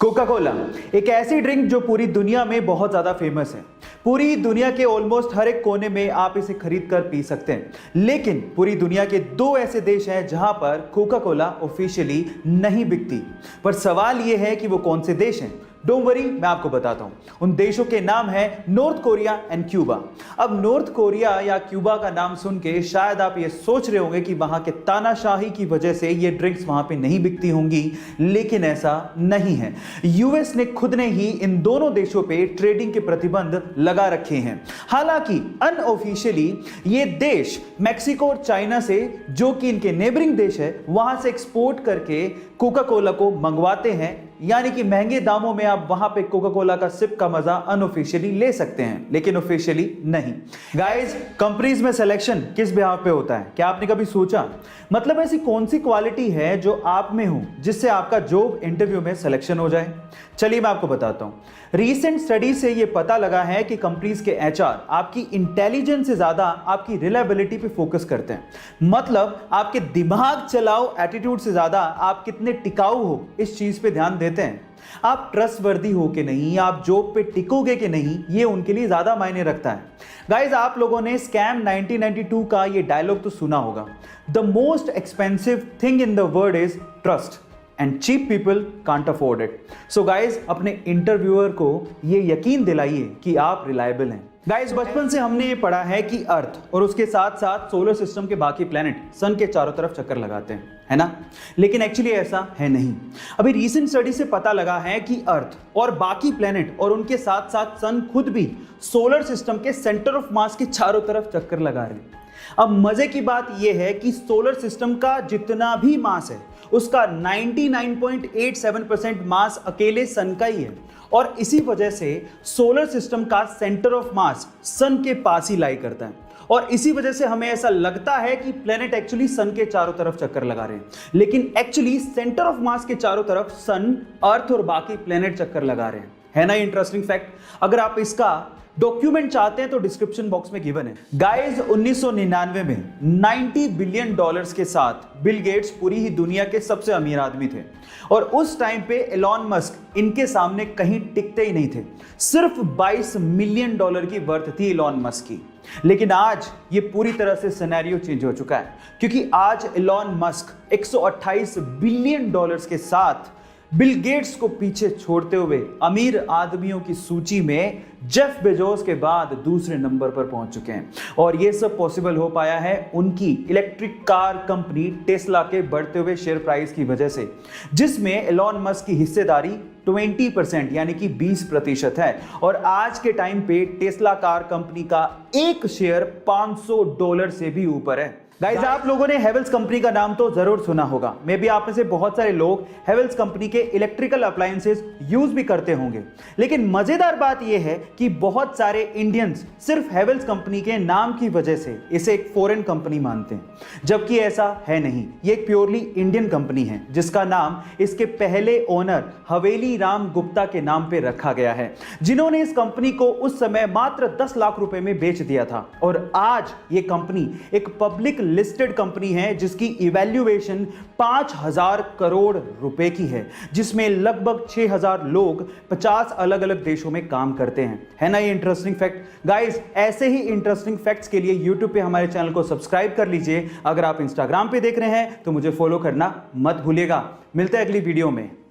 Coca Cola एक ऐसी drink जो पूरी दुनिया में बहुत ज़्यादा फेमस है। पूरी दुनिया के ऑलमोस्ट हर एक कोने में आप इसे खरीद कर पी सकते हैं। लेकिन पूरी दुनिया के दो ऐसे देश हैं जहां पर कोका कोला ऑफिशियली नहीं बिकती। पर सवाल यह है कि वो कौन से देश हैं। डोंट वरी, मैं आपको बताता हूं। उन देशों के नाम है नॉर्थ कोरिया एंड क्यूबा। अब नॉर्थ कोरिया या क्यूबा का नाम सुन के शायद आप ये सोच रहे होंगे कि वहां के तानाशाही की वजह से ये ड्रिंक्स वहां पे नहीं बिकती होंगी, लेकिन ऐसा नहीं है। यूएस ने खुद ने ही इन दोनों देशों पे ट्रेडिंग के प्रतिबंध लगा रखे हैं। हालांकि अनऑफिशियली ये देश मैक्सिको और चाइना से, जो कि इनके नेबरिंग देश है, वहां से एक्सपोर्ट करके कोका कोला को मंगवाते हैं। यानी कि महंगे दामों में आप वहां पे कोका कोला का सिप का मजा अनऑफिशियली ले सकते हैं, लेकिन ऑफिशियली नहीं। गाइस, कंपनीज में सिलेक्शन किस बिहाफ पे होता है, क्या आपने कभी सोचा? मतलब ऐसी कौन सी क्वालिटी है जो आप में हो जिससे आपका जॉब इंटरव्यू में सिलेक्शन हो जाए? चलिए मैं आपको बताता हूं। रीसेंट स्टडी से यह पता लगा है कि कंपनीज के एचआर आपकी इंटेलिजेंस से ज्यादा आपकी रिलायबिलिटी पे फोकस करते हैं। मतलब आपके दिमाग चलाओ एटीट्यूड से ज्यादा आप कितने टिकाऊ हो इस चीज पे ध्यान देते हैं। आप ट्रस्टवर्दी हो कि नहीं, आप जॉब पे टिकोगे कि नहीं, ये उनके लिए ज्यादा मायने रखता है। गाइस, आप लोगों ने स्कैम 1992 का ये डायलॉग तो सुना होगा, the most expensive thing in the world is trust and cheap people can't afford it. So guys, अपने इंटरव्यूअर को ये यकीन दिलाइए कि आप रिलायबल हैं। गाइज, बचपन से हमने ये पढ़ा है कि अर्थ और उसके साथ साथ सोलर सिस्टम के बाकी प्लैनेट सन के चारों तरफ चक्कर लगाते हैं, है ना? लेकिन एक्चुअली ऐसा है नहीं। अभी रीसेंट स्टडी से पता लगा है कि अर्थ और बाकी प्लैनेट और उनके साथ साथ सन खुद भी सोलर सिस्टम के सेंटर ऑफ मास के चारों तरफ चक्कर लगा रहे हैं। अब मजे की बात यह है कि सोलर सिस्टम का जितना भी मास है उसका 99.87% मास अकेले सन का ही है, और इसी वजह से सोलर सिस्टम का सेंटर ऑफ मास सन के पास ही लाई करता है। और इसी वजह से हमें ऐसा लगता है कि प्लेनेट एक्चुअली सन के चारों तरफ चक्कर लगा रहे हैं, लेकिन एक्चुअली सेंटर ऑफ मास के चारों तरफ सन, अर्थ और बाकी प्लेनेट चक्कर लगा रहे हैं। है ना इंटरेस्टिंग फैक्ट? अगर आप इसका डॉक्यूमेंट चाहते हैं तो डिस्क्रिप्शन बॉक्स में गिवन है। गाइस, 1999 में 90 बिलियन डॉलर्स के साथ बिल गेट्स पूरी ही दुनिया के सबसे अमीर आदमी थे, और उस टाइम पे एलॉन मस्क इनके सामने कहीं टिकते ही नहीं थे। सिर्फ 22 मिलियन डॉलर की वर्थ थी एलॉन मस्क की। लेकिन आज ये पूरी तरह से सिनेरियो चेंज हो चुका है, क्योंकि आज एलॉन मस्क 128 बिलियन डॉलर्स के साथ बिल गेट्स को पीछे छोड़ते हुए अमीर आदमियों की सूची में जेफ बेजोस के बाद दूसरे नंबर पर पहुंच चुके हैं। और यह सब पॉसिबल हो पाया है उनकी इलेक्ट्रिक कार कंपनी टेस्ला के बढ़ते हुए शेयर प्राइस की वजह से, जिसमें एलॉन मस्क की हिस्सेदारी 20% यानी कि 20% है। और आज के टाइम पे टेस्ला कार कंपनी का एक शेयर $500 से भी ऊपर है। गाइस, आप लोगों ने हेवेल्स कंपनी का नाम तो जरूर सुना होगा। मे बी आप में से बहुत सारे लोग हेवेल्स कंपनी के इलेक्ट्रिकल अप्लायंसेस यूज भी करते होंगे। लेकिन मजेदार बात यह है कि बहुत सारे इंडियंस सिर्फ हेवेल्स कंपनी के नाम की वजह से इसे एक फॉरेन कंपनी मानते हैं, जबकि ऐसा है नहीं। ये एक प्योरली इंडियन कंपनी है, जिसका नाम इसके पहले ओनर हवेली राम गुप्ता के नाम पे रखा गया है, जिन्होंने इस कंपनी को उस समय मात्र 10 लाख रुपए में बेच दिया था। और आज ये कंपनी एक पब्लिक लिस्टेड कंपनी है जिसकी इवैल्यूएशन 5000 करोड़ रुपए की है, जिसमें लगभग 6000 लोग 50 अलग अलग देशों में काम करते हैं। है ना ये इंटरेस्टिंग फैक्ट? गाइस, ऐसे ही इंटरेस्टिंग फैक्ट्स के लिए यूट्यूब पे हमारे चैनल को सब्सक्राइब कर लीजिए। अगर आप इंस्टाग्राम पे देख रहे हैं तो मुझे फॉलो करना मत भूलिएगा। मिलते हैं अगली वीडियो में।